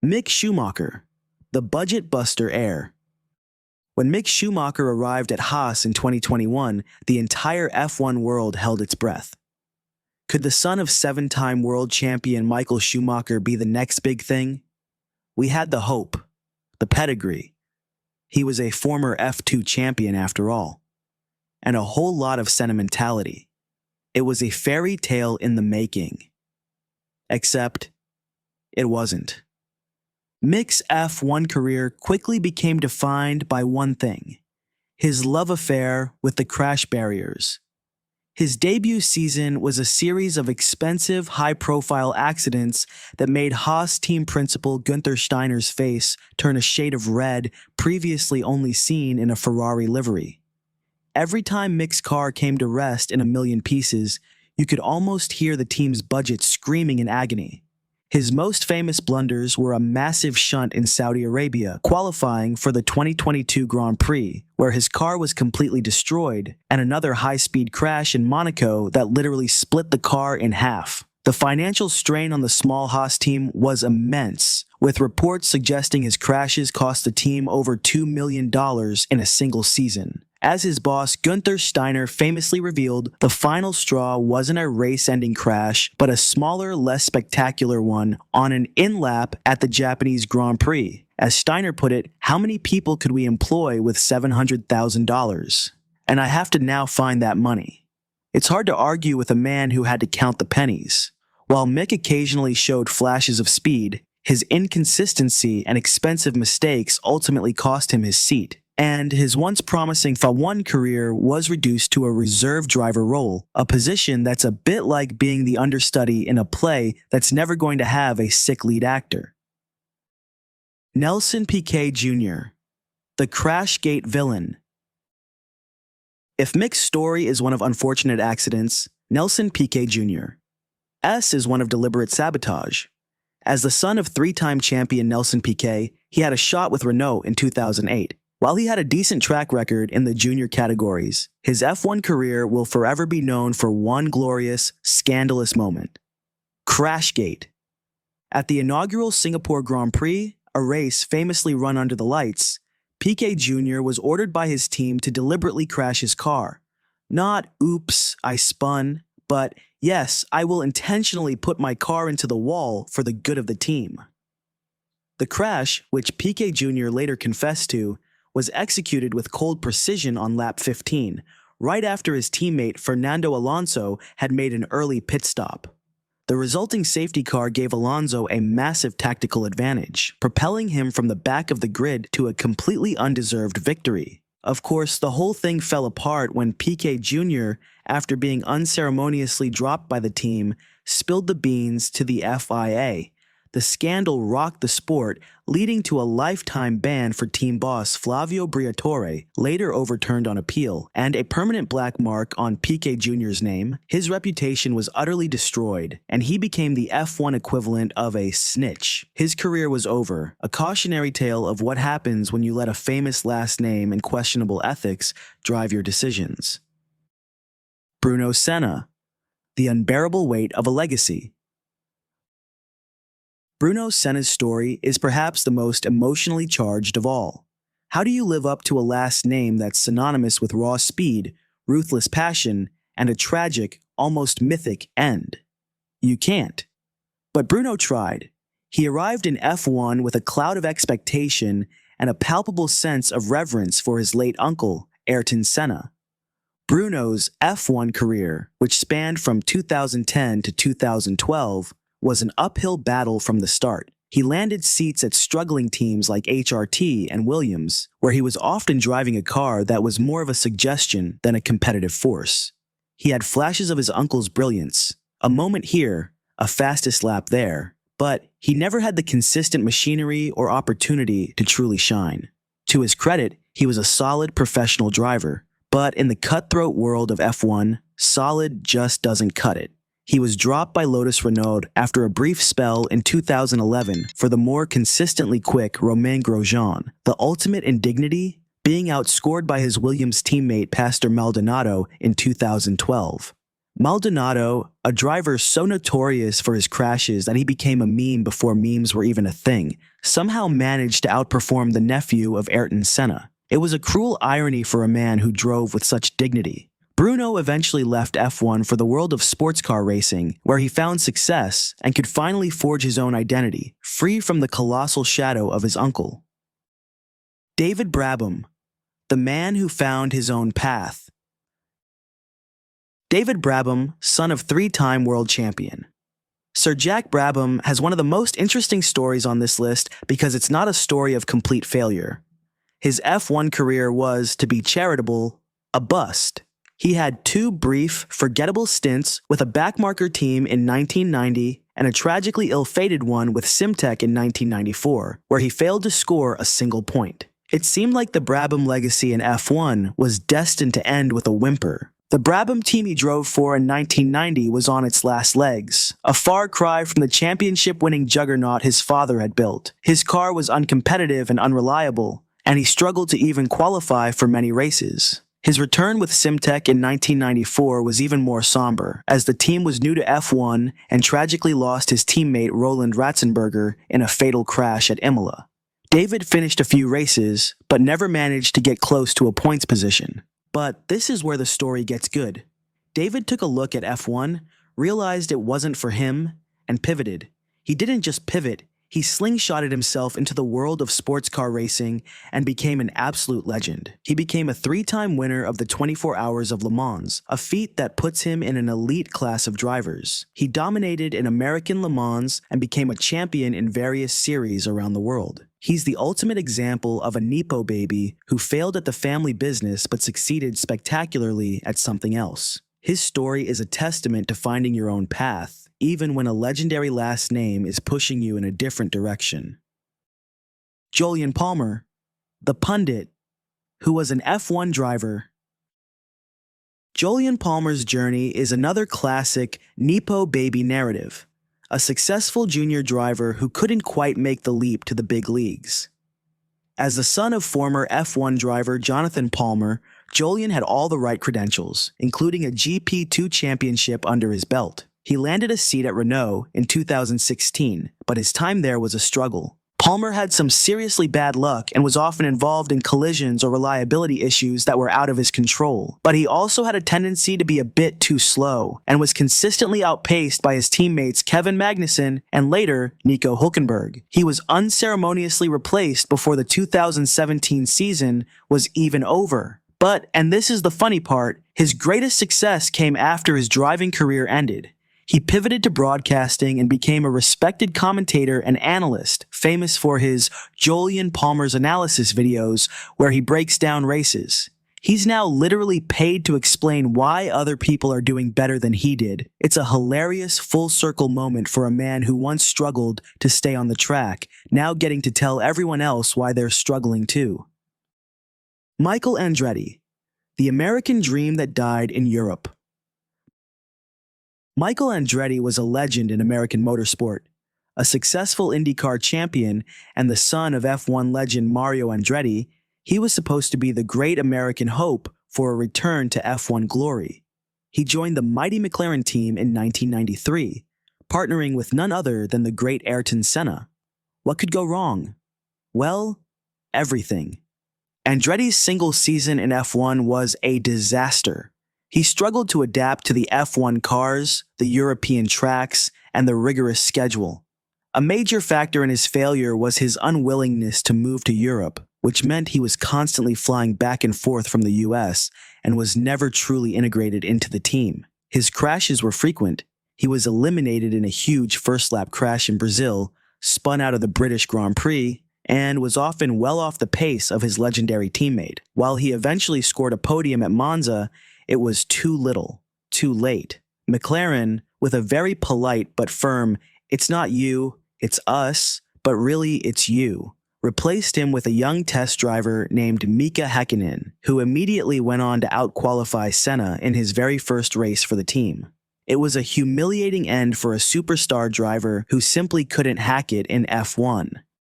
Mick Schumacher, the budget buster heir. When Mick Schumacher arrived at Haas in 2021, the entire F1 world held its breath. Could the son of seven-time world champion Michael Schumacher be the next big thing? We had the hope, the pedigree. He was a former F2 champion after all. And a whole lot of sentimentality. It was a fairy tale in the making. Except, it wasn't. Mick's F1 career quickly became defined by one thing: his love affair with the crash barriers. His debut season was a series of expensive, high-profile accidents that made Haas team principal Günther Steiner's face turn a shade of red previously only seen in a Ferrari livery. Every time Mick's car came to rest in a million pieces, you could almost hear the team's budget screaming in agony. His most famous blunders were a massive shunt in Saudi Arabia, qualifying for the 2022 Grand Prix, where his car was completely destroyed, and another high-speed crash in Monaco that literally split the car in half. The financial strain on the small Haas team was immense, with reports suggesting his crashes cost the team over $2 million in a single season. As his boss, Günther Steiner famously revealed, the final straw wasn't a race-ending crash, but a smaller, less spectacular one on an in-lap at the Japanese Grand Prix. As Steiner put it, how many people could we employ with $700,000? And I have to now find that money. It's hard to argue with a man who had to count the pennies. While Mick occasionally showed flashes of speed, his inconsistency and expensive mistakes ultimately cost him his seat. And his once promising F1 career was reduced to a reserve driver role, a position that's a bit like being the understudy in a play that's never going to have a sick lead actor. Nelson Piquet Jr., the Crashgate villain. If Mick's story is one of unfortunate accidents, Nelson Piquet Jr. S is one of deliberate sabotage. As the son of three-time champion Nelson Piquet, he had a shot with Renault in 2008. While he had a decent track record in the junior categories, his F1 career will forever be known for one glorious, scandalous moment: Crashgate. At the inaugural Singapore Grand Prix, a race famously run under the lights, Piquet Jr. was ordered by his team to deliberately crash his car. Not, oops, I spun, but yes, I will intentionally put my car into the wall for the good of the team. The crash, which Piquet Jr. later confessed to, was executed with cold precision on lap 15, right after his teammate Fernando Alonso had made an early pit stop. The resulting safety car gave Alonso a massive tactical advantage, propelling him from the back of the grid to a completely undeserved victory. Of course, the whole thing fell apart when Piquet Jr., after being unceremoniously dropped by the team, spilled the beans to the FIA. The scandal rocked the sport, leading to a lifetime ban for team boss Flavio Briatore, later overturned on appeal, and a permanent black mark on Piquet Jr.'s name. His reputation was utterly destroyed, and he became the F1 equivalent of a snitch. His career was over, a cautionary tale of what happens when you let a famous last name and questionable ethics drive your decisions. Bruno Senna, the unbearable weight of a legacy. Bruno Senna's story is perhaps the most emotionally charged of all. How do you live up to a last name that's synonymous with raw speed, ruthless passion, and a tragic, almost mythic end? You can't. But Bruno tried. He arrived in F1 with a cloud of expectation and a palpable sense of reverence for his late uncle, Ayrton Senna. Bruno's F1 career, which spanned from 2010 to 2012, was an uphill battle from the start. He landed seats at struggling teams like HRT and Williams, where he was often driving a car that was more of a suggestion than a competitive force. He had flashes of his uncle's brilliance, a moment here, a fastest lap there, but he never had the consistent machinery or opportunity to truly shine. To his credit, he was a solid professional driver, but in the cutthroat world of F1, solid just doesn't cut it. He was dropped by Lotus Renault after a brief spell in 2011 for the more consistently quick Romain Grosjean. The ultimate indignity? Being outscored by his Williams teammate Pastor Maldonado in 2012. Maldonado, a driver so notorious for his crashes that he became a meme before memes were even a thing, somehow managed to outperform the nephew of Ayrton Senna. It was a cruel irony for a man who drove with such dignity. Bruno eventually left F1 for the world of sports car racing, where he found success and could finally forge his own identity, free from the colossal shadow of his uncle. David Brabham, the man who found his own path. David Brabham, son of three-time world champion. Sir Jack Brabham has one of the most interesting stories on this list because it's not a story of complete failure. His F1 career was, to be charitable, a bust. He had two brief, forgettable stints with a backmarker team in 1990 and a tragically ill-fated one with Simtek in 1994, where he failed to score a single point. It seemed like the Brabham legacy in F1 was destined to end with a whimper. The Brabham team he drove for in 1990 was on its last legs, a far cry from the championship-winning juggernaut his father had built. His car was uncompetitive and unreliable, and he struggled to even qualify for many races. His return with Simtek in 1994 was even more somber, as the team was new to F1 and tragically lost his teammate Roland Ratzenberger in a fatal crash at Imola. David finished a few races, but never managed to get close to a points position. But this is where the story gets good. David took a look at F1, realized it wasn't for him, and pivoted. He didn't just pivot, he slingshotted himself into the world of sports car racing and became an absolute legend. He became a three-time winner of the 24 Hours of Le Mans, a feat that puts him in an elite class of drivers. He dominated in American Le Mans and became a champion in various series around the world. He's the ultimate example of a Nepo baby who failed at the family business but succeeded spectacularly at something else. His story is a testament to finding your own path, even when a legendary last name is pushing you in a different direction. Jolyon Palmer, the pundit, who was an F1 driver. Jolyon Palmer's journey is another classic Nepo baby narrative. A successful junior driver who couldn't quite make the leap to the big leagues. As the son of former F1 driver Jonathan Palmer, Jolyon had all the right credentials, including a GP2 championship under his belt. He landed a seat at Renault in 2016, but his time there was a struggle. Palmer had some seriously bad luck and was often involved in collisions or reliability issues that were out of his control. But he also had a tendency to be a bit too slow and was consistently outpaced by his teammates Kevin Magnussen and later Nico Hülkenberg. He was unceremoniously replaced before the 2017 season was even over. But, and this is the funny part, his greatest success came after his driving career ended. He pivoted to broadcasting and became a respected commentator and analyst, famous for his Jolyon Palmer's Analysis videos where he breaks down races. He's now literally paid to explain why other people are doing better than he did. It's a hilarious full-circle moment for a man who once struggled to stay on the track, now getting to tell everyone else why they're struggling too. Michael Andretti, the American dream that died in Europe. Michael Andretti was a legend in American motorsport, a successful IndyCar champion and the son of F1 legend Mario Andretti. He was supposed to be the great American hope for a return to F1 glory. He joined the mighty McLaren team in 1993, partnering with none other than the great Ayrton Senna. What could go wrong? Well, everything. Andretti's single season in F1 was a disaster. He struggled to adapt to the F1 cars, the European tracks, and the rigorous schedule. A major factor in his failure was his unwillingness to move to Europe, which meant he was constantly flying back and forth from the US and was never truly integrated into the team. His crashes were frequent. He was eliminated in a huge first-lap crash in Brazil, spun out of the British Grand Prix, and was often well off the pace of his legendary teammate. While he eventually scored a podium at Monza, it was too little, too late. McLaren, with a very polite but firm, "It's not you, it's us, but really it's you," replaced him with a young test driver named Mika Häkkinen, who immediately went on to outqualify Senna in his very first race for the team. It was a humiliating end for a superstar driver who simply couldn't hack it in F1.